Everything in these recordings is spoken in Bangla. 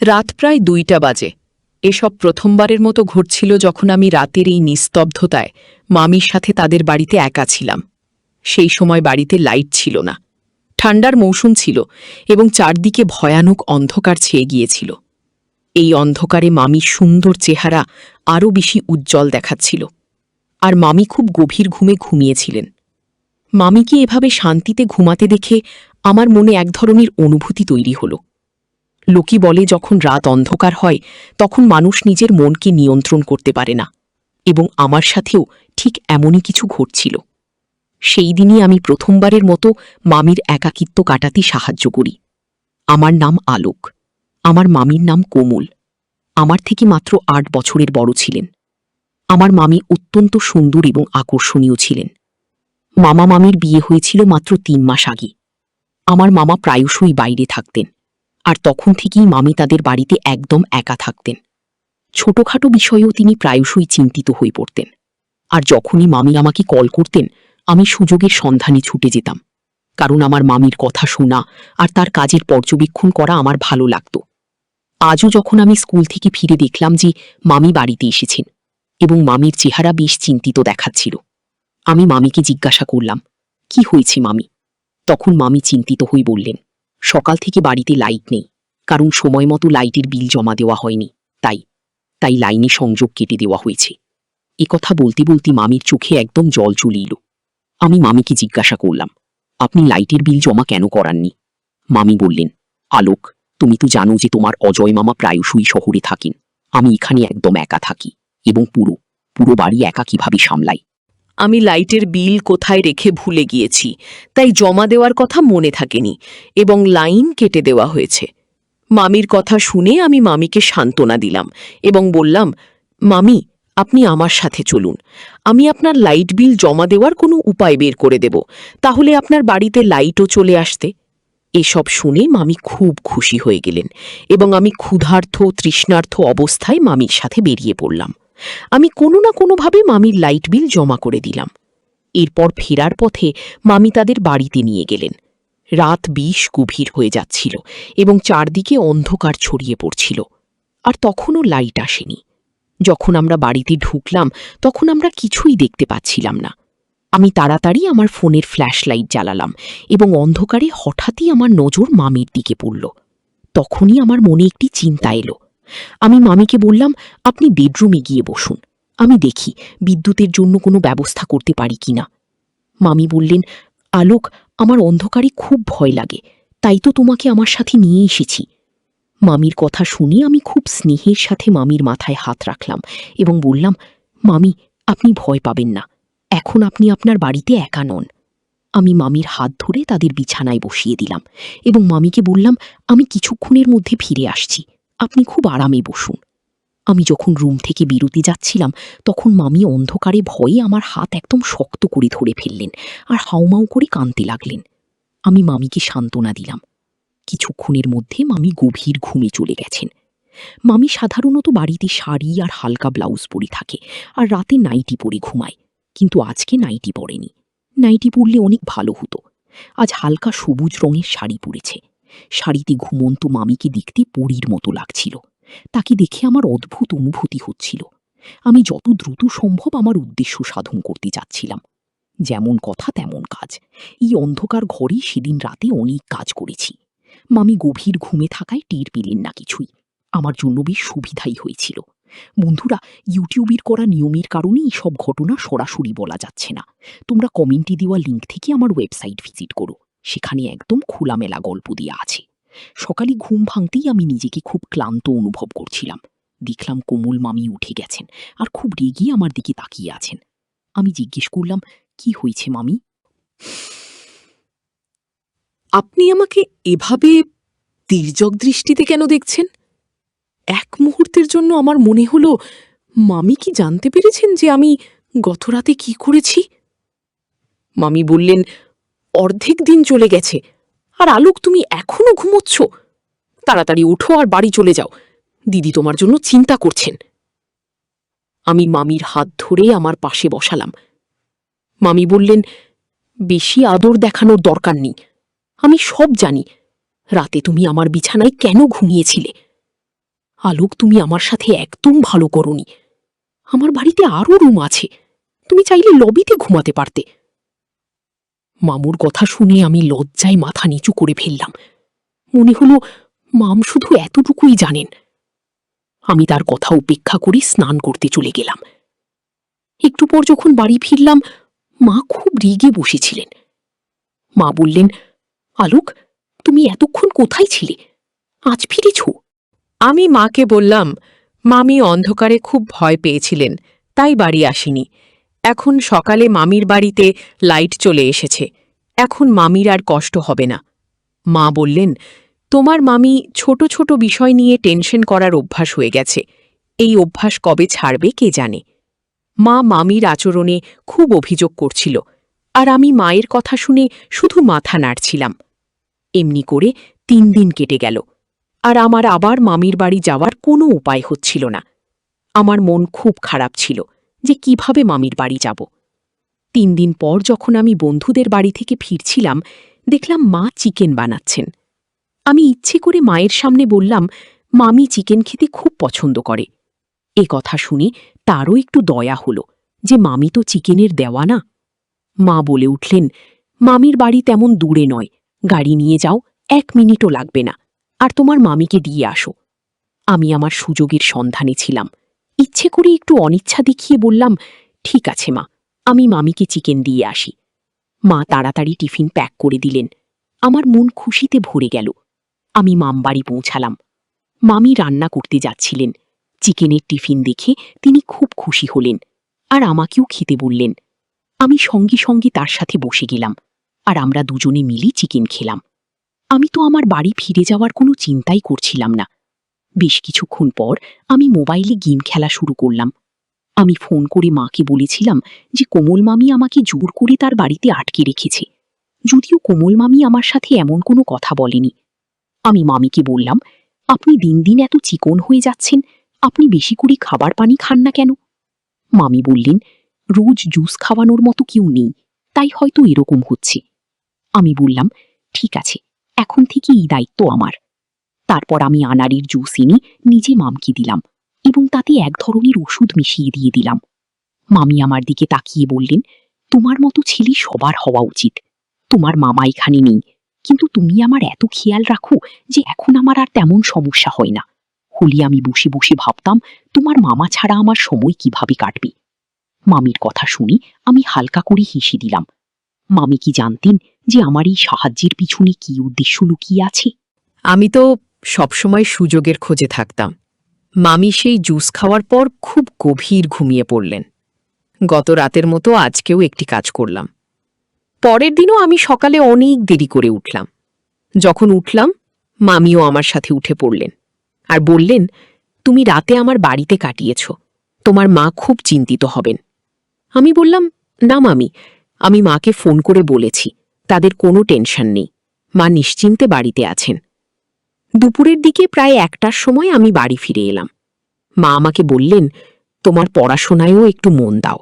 রাত প্রায় ২টা বাজে। এসব প্রথমবারের মতো ঘটছিল যখন আমি রাতের এই নিস্তব্ধতায় মামির সাথে তাদের বাড়িতে একা ছিলাম। সেই সময় বাড়িতে লাইট ছিল না, ঠান্ডার মৌসুম ছিল এবং চারদিকে ভয়ানক অন্ধকার ছেয়ে গিয়েছিল। এই অন্ধকারে মামির সুন্দর চেহারা আরও বেশি উজ্জ্বল দেখাচ্ছিল, আর মামি খুব গভীর ঘুমে ঘুমিয়েছিলেন। মামিকে এভাবে শান্তিতে ঘুমাতে দেখে আমার মনে এক ধরনের অনুভূতি তৈরি হল। লোকে বলে যখন রাত অন্ধকার হয় তখন মানুষ নিজের মনকে নিয়ন্ত্রণ করতে পারে না, এবং আমার সাথেও ঠিক এমনই কিছু ঘটছিল। সেই দিনই আমি প্রথমবারের মতো মামির একাকিত্ব কাটাতে সাহায্য করি। আমার নাম আলোক, আমার মামির নাম কোমল। আমার থেকে মাত্র ৮ বছরের বড় ছিলেন। আমার মামি অত্যন্ত সুন্দর এবং আকর্ষণীয় ছিলেন। মামা মামির বিয়ে হয়েছিল মাত্র ৩ মাস আগে। আমার মামা প্রায়শই বাইরে থাকতেন, আর তখন থেকেই মামি তাদের বাড়িতে একদম একা থাকতেন। ছোটখাটো বিষয়েও তিনি প্রায়শই চিন্তিত হয়ে পড়তেন, আর যখনই মামি আমাকে কল করতেন আমি সুযোগের সন্ধানে ছুটে যেতাম, কারণ আমার মামির কথা শোনা আর তার কাজের পর্যবেক্ষণ করা আমার ভালো লাগত। আজও যখন আমি স্কুল থেকে ফিরে দেখলাম যে মামি বাড়িতে এসেছেন এবং মামির চেহারা বেশ চিন্তিত দেখাচ্ছিল, আমি মামিকে জিজ্ঞাসা করলাম, কি হয়েছে মামি? তখন মামি চিন্তিত হয়ে বললেন, সকাল থেকে বাড়িতে লাইট নেই, কারণ সময় মতো লাইটের বিল জমা দেওয়া হয়নি, তাই লাইনে সংযোগ কেটে দেওয়া হয়েছে। কথা বলতে বলতে মামির চোখে একদম জল চলে এলো। আমি মামিকে জিজ্ঞাসা করলাম, আপনি লাইটের বিল জমা কেন করাননি? মামি বললেন, আলোক, তুমি তো জানো যে তোমার অজয় মামা প্রায়শই শহরে থাকেন। আমি এখানে একদম একা থাকি এবং পুরো বাড়ি একা কিভাবে সামলাই। আমি লাইটের বিল কোথায় রেখে ভুলে গিয়েছি, তাই জমা দেওয়ার কথা মনে থাকেনি এবং লাইন কেটে দেওয়া হয়েছে। মামির কথা শুনে আমি মামিকে সান্ত্বনা দিলাম এবং বললাম, মামি, আপনি আমার সাথে চলুন, আমি আপনার লাইট বিল জমা দেওয়ার কোনো উপায় বের করে দেব, তাহলে আপনার বাড়িতে লাইটও চলে আসতে। এসব শুনে মামি খুব খুশি হয়ে গেলেন এবং আমি ক্ষুধার্ত তৃষ্ণার্ত অবস্থায় মামির সাথে বেরিয়ে পড়লাম। আমি কোনো না কোনোভাবে মামির লাইট বিল জমা করে দিলাম। এরপর ফেরার পথে মামি তাদের বাড়িতে নিয়ে গেলেন। রাত বেশ গভীর হয়ে যাচ্ছিল এবং চারদিকে অন্ধকার ছড়িয়ে পড়ছিল, আর তখনও লাইট আসেনি। যখন আমরা বাড়িতে ঢুকলাম তখন আমরা কিছুই দেখতে পাচ্ছিলাম না। আমি তাড়াতাড়ি আমার ফোনের ফ্ল্যাশ লাইট জ্বালালাম এবং অন্ধকারে হঠাৎই আমার নজর মামির দিকে পড়ল। তখনই আমার মনে একটি চিন্তা এলো। আমি মামিকে বললাম, আপনি বেডরুমে গিয়ে বসুন, আমি দেখি বিদ্যুতের জন্য কোনো ব্যবস্থা করতে পারি কিনা। মামি বললেন, আলোক, আমার অন্ধকারে খুব ভয় লাগে, তাই তো তোমাকে আমার সাথে নিয়ে এসেছি। মামির কথা শুনে আমি খুব স্নেহের সাথে মামির মাথায় হাত রাখলাম এবং বললাম, মামি, আপনি ভয় পাবেন না, এখন আপনি আপনার বাড়িতে একা নন। আমি মামির হাত ধরে তাদের বিছানায় বসিয়ে দিলাম এবং মামিকে বললাম, আমি কিছুক্ষণের মধ্যে ফিরে আসছি, আপনি খুব আরামে বসুন। আমি যখন রুম থেকে বেরোতে যাচ্ছিলাম তখন মামি অন্ধকারে ভয়ে আমার হাত একদম শক্ত করে ধরে ফেললেন আর হাউমাউ করে কাঁদতে লাগলেন। আমি মামিকে সান্ত্বনা দিলাম। কিছুক্ষণের মধ্যে মামি গভীর ঘুমে চলে গেছেন। মামি সাধারণত বাড়িতে শাড়ি আর হালকা ব্লাউজ পরে থাকে আর রাতে নাইটি পরে ঘুমায়, কিন্তু আজকে নাইটি পরেনি। নাইটি পরলে অনেক ভালো হতো। আজ হালকা সবুজ রঙের শাড়ি পরেছে। শাড়িতে ঘুমন্ত মামিকে দেখতে পরীর মতো লাগছিল। তাকে দেখে আমার অদ্ভুত অনুভূতি হচ্ছিল। আমি যত দ্রুত সম্ভব আমার উদ্দেশ্য সাধন করতে যাচ্ছিলাম। যেমন কথা তেমন কাজ। এই অন্ধকার ঘরেই সেদিন রাতে অনেক কাজ করেছি। মামি গভীর ঘুমে থাকায় টের পেলেন না কিছুই। আমার জন্য বেশ সুবিধাই হয়েছিল। বন্ধুরা, ইউটিউবের করা নিয়মের কারণে এইসব ঘটনা সরাসরি বলা যাচ্ছে না। তোমরা কমেন্টে দেওয়া লিঙ্ক থেকে আমার ওয়েবসাইট ভিজিট করো, সেখানে একদম খোলামেলা গল্প দেওয়া আছে। সকালে ঘুম ভাঙতেই আমি নিজেকে খুব ক্লান্ত অনুভব করছিলাম। দেখলাম কোমল মামি উঠে গেছেন আর খুব রেগে আমার দিকে তাকিয়ে আছেন। আমি জিজ্ঞেস করলাম, কি হয়েছে মামি? আপনি আমাকে এভাবে তির্যক দৃষ্টিতে কেন দেখছেন? এক মুহূর্তের জন্য আমার মনে হলো, মামি কি জানতে পেরেছেন যে আমি গতরাতে কি করেছি? মামি বললেন, অর্ধেক দিন চলে গেছে, আর আলোক, তুমি এখনো ঘুমোচ্ছ? তাড়াতাড়ি উঠো আর বাড়ি চলে যাও, দিদি তোমার জন্য চিন্তা করছেন। আমি মামির হাত ধরে আমার পাশে বসালাম। মামি বললেন, বেশি আদর দেখানোর দরকার নেই, আমি সব জানি। রাতে তুমি আমার বিছানায় কেন ঘুমিয়েছিলে? আলোক, তুমি আমার সাথে একদম ভালো করনি। আমার বাড়িতে আরও রুম আছে, তুমি চাইলে লবিতে ঘুমাতে পারতে। মামুর কথা শুনে আমি লজ্জায় মাথা নিচু করে ফেললাম। মনে হলো মাম শুধু এতটুকুই জানেন। আমি তার কথা উপেক্ষা করে স্নান করতে চলে গেলাম। একটু পর যখন বাড়ি ফিরলাম, মা খুব রেগে বসেছিলেন। মা বললেন, আলোক, তুমি এতক্ষণ কোথায় ছিলে? আজ ফিরেছ? আমি মাকে বললাম, মামি অন্ধকারে খুব ভয় পেয়েছিলেন, তাই বাড়ি আসেনি। এখন সকালে মামির বাড়িতে লাইট চলে এসেছে, এখন মামির আর কষ্ট হবে না। মা বললেন, তোমার মামি ছোট ছোট বিষয় নিয়ে টেনশন করার অভ্যাস হয়ে গেছে, এই অভ্যাস কবে ছাড়বে কে জানে। মা মামির আচরণে খুব অভিযোগ করছিল, আর আমি মায়ের কথা শুনে শুধু মাথা নাড়ছিলাম। এমনি করে 3 দিন কেটে গেল, আর আমার আবার মামির বাড়ি যাওয়ার কোনো উপায় হচ্ছিল না। আমার মন খুব খারাপ ছিল যে কিভাবে মামির বাড়ি যাব। 3 দিন পর যখন আমি বন্ধুদের বাড়ি থেকে ফিরছিলাম, দেখলাম মা চিকেন বানাচ্ছেন। আমি ইচ্ছে করে মায়ের সামনে বললাম, মামি চিকেন খেতে খুব পছন্দ করে। এ কথা শুনে তারও একটু দয়া হলো যে মামি তো চিকেনের দেওয়া না। মা বলে উঠলেন, মামির বাড়ি তেমন দূরে নয়, গাড়ি নিয়ে যাও, 1 মিনিটও লাগবে না, আর তোমার মামিকে দিয়ে আসো। আমি আমার সুযোগের সন্ধানে ছিলাম। ইচ্ছে করে একটু অনিচ্ছা দেখিয়ে বললাম, ঠিক আছে মা, আমি মামিকে চিকেন দিয়ে আসি। মা তাড়াতাড়ি টিফিন প্যাক করে দিলেন। আমার মন খুশিতে ভরে গেল। আমি মামবাড়ি পৌঁছালাম। মামি রান্না করতে যাচ্ছিলেন। চিকেনের টিফিন দেখে তিনি খুব খুশি হলেন, আর আমাকেও খেতে বললেন। আমি সঙ্গে সঙ্গে তার সাথে বসে গেলাম, আর আমরা দুজনে মিলে চিকেন খেলাম। আমি তো আমার বাড়ি ফিরে যাওয়ার কোনো চিন্তাই করছিলাম না। বেশ কিছুক্ষণ পর আমি মোবাইলে গেম খেলা শুরু করলাম। আমি ফোন করে মাকে বলেছিলাম যে কোমল মামি আমাকে জোর করে তার বাড়িতে আটকে রেখেছে, যদিও কোমল মামি আমার সাথে এমন কোনো কথা বলেনি। আমি মামিকে বললাম, আপনি দিন দিন এত চিকন হয়ে যাচ্ছেন, আপনি বেশি করে খাবার পানি খান না কেন? মামি বললেন, রোজ জুস খাওয়ানোর মতো কেউ নেই, তাই হয়তো এরকম হচ্ছে। আমি বললাম, ঠিক আছে, এখন থেকে এই দায়িত্ব আমার। তারপর আমি আনারের জুস এনে নিজে মামকে দিলাম, এবং তাতে এক ধরনের ওষুধ মিশিয়ে দিয়ে দিলাম। মামি আমার দিকে তাকিয়ে বললেন, তোমার মতো ছেলে সবার হওয়া উচিত। তোমার মামা এখানে নেই, কিন্তু তুমি আমার এত খেয়াল রাখো যে এখন আমার আর তেমন সমস্যা হয় না। হলি আমি বসে বসে ভাবতাম, তোমার মামা ছাড়া আমার সময় কিভাবে কাটবে। মামির কথা শুনে আমি হালকা করে হেসে দিলাম। মামি কি জানতেন যে আমার এই সাহায্যের পিছনে কি উদ্দেশ্য লুকিয়ে আছে? আমি তো সবসময় সুযোগের খোঁজে থাকতাম। মামি সেই জুস খাওয়ার পর খুব গভীর ঘুমিয়ে পড়লেন। গত রাতের মতো আজকেও একটি কাজ করলাম। পরের দিনও আমি সকালে অনেক দেরি করে উঠলাম। যখন উঠলাম, মামিও আমার সাথে উঠে পড়লেন আর বললেন, তুমি রাতে আমার বাড়িতে কাটিয়েছ, তোমার মা খুব চিন্তিত হবেন। আমি বললাম, না মামি, আমি মাকে ফোন করে বলেছি, তাদের কোনো টেনশন নেই, মা নিশ্চিন্তে বাড়িতে আছেন। দুপুরের দিকে প্রায় 1টার সময় আমি বাড়ি ফিরে এলাম। মা আমাকে বললেন, তোমার পড়াশোনায়ও একটু মন দাও,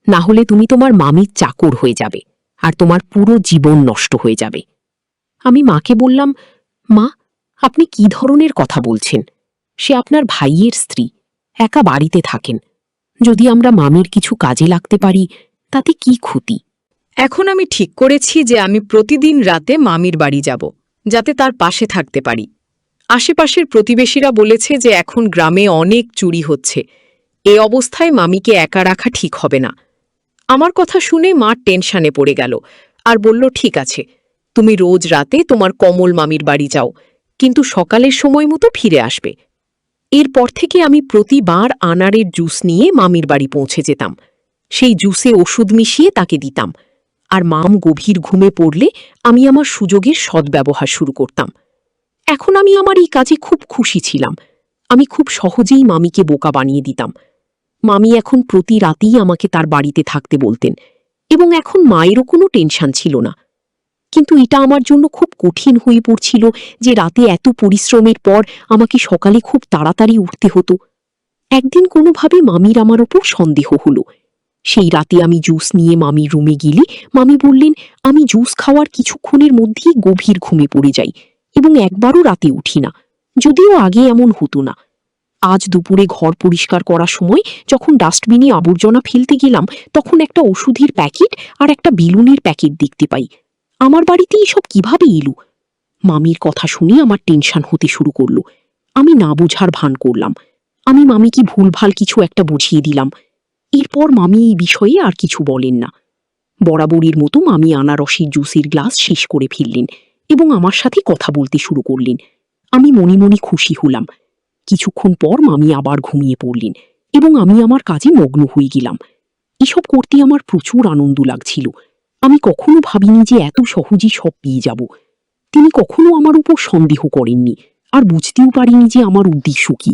না হলে তুমি তোমার মামির চাকর হয়ে যাবে, আর তোমার পুরো জীবন নষ্ট হয়ে যাবে। আমি মাকে বললাম, মা, আপনি কি ধরনের কথা বলছেন? সে আপনার ভাইয়ের স্ত্রী, একা বাড়িতে থাকেন। যদি আমরা মামির কিছু কাজে লাগতে পারি, তাতে কি ক্ষতি? এখন আমি ঠিক করেছি যে আমি প্রতিদিন রাতে মামির বাড়ি যাব, যাতে তার পাশে থাকতে পারি। আশেপাশের প্রতিবেশীরা বলেছে যে এখন গ্রামে অনেক চুরি হচ্ছে, এ অবস্থায় মামিকে একা রাখা ঠিক হবে না। আমার কথা শুনে মা টেনশনে পড়ে গেল আর বলল, ঠিক আছে, তুমি রোজ রাতে তোমার কমল মামির বাড়ি যাও, কিন্তু সকালের সময় মতো ফিরে আসবে। এরপর থেকে আমি প্রতিবার আনারের জুস নিয়ে মামির বাড়ি পৌঁছে যেতাম। সেই জুসে ওষুধ মিশিয়ে তাকে দিতাম, আর মাম গভীর ঘুমে পড়লে আমি আমার সুযোগের সদ্ব্যবহার শুরু করতাম। এখন আমি আমার এই কাজে খুব খুশি ছিলাম। আমি খুব সহজেই মামিকে বোকা বানিয়ে দিতাম। মামি এখন প্রতি রাতেই আমাকে তার বাড়িতে থাকতে বলতেন, এবং এখন মায়েরও কোনো টেনশন ছিল না। কিন্তু এটা আমার জন্য খুব কঠিন হয়ে পড়ছিল যে রাতে এত পরিশ্রমের পর আমাকে সকালে খুব তাড়াতাড়ি উঠতে হতো। একদিন কোনোভাবে মামির আমার ওপর সন্দেহ হলো। সেই রাতে আমি জুস নিয়ে মামির রুমে গেলে মামি বললেন, আমি জুস খাওয়ার কিছুক্ষণের মধ্যেই গভীর ঘুমে পড়ে যাই এবং একবারও রাতে উঠি না, যদিও আগে এমন হতো না। আজ দুপুরে ঘর পরিষ্কার করার সময় যখন ডাস্টবিনে আবর্জনা ফেলতে গেলাম, তখন একটা ওষুধের প্যাকেট আর একটা বেলুনের প্যাকেট দেখতে পাই। আমার বাড়িতে এসব কিভাবে এলো? মামির কথা শুনে আমার টেনশন হতে শুরু করলো। আমি না বোঝার ভান করলাম। আমি মামিকে ভুলভাল কিছু একটা বুঝিয়ে দিলাম। এরপর মামি এই বিষয়ে আর কিছু বলেন না। বরাবরের মতো মামি আনারসের জুসের গ্লাস শেষ করে ফেললেন এবং আমার সাথে কথা বলতে শুরু করলেন। আমি মনে মনে খুশি হলাম। কিছুক্ষণ পর মামি আবার ঘুমিয়ে পড়লেন এবং আমি আমার কাজে মগ্ন হয়ে গেলাম। এসব করতে আমার প্রচুর আনন্দ লাগছিল। আমি কখনো ভাবিনি যে এত সহজে সব পেয়ে যাব। তিনি কখনো আমার উপর সন্দেহ করেননি, আর বুঝতেও পারিনি যে আমার উদ্দেশ্য কি।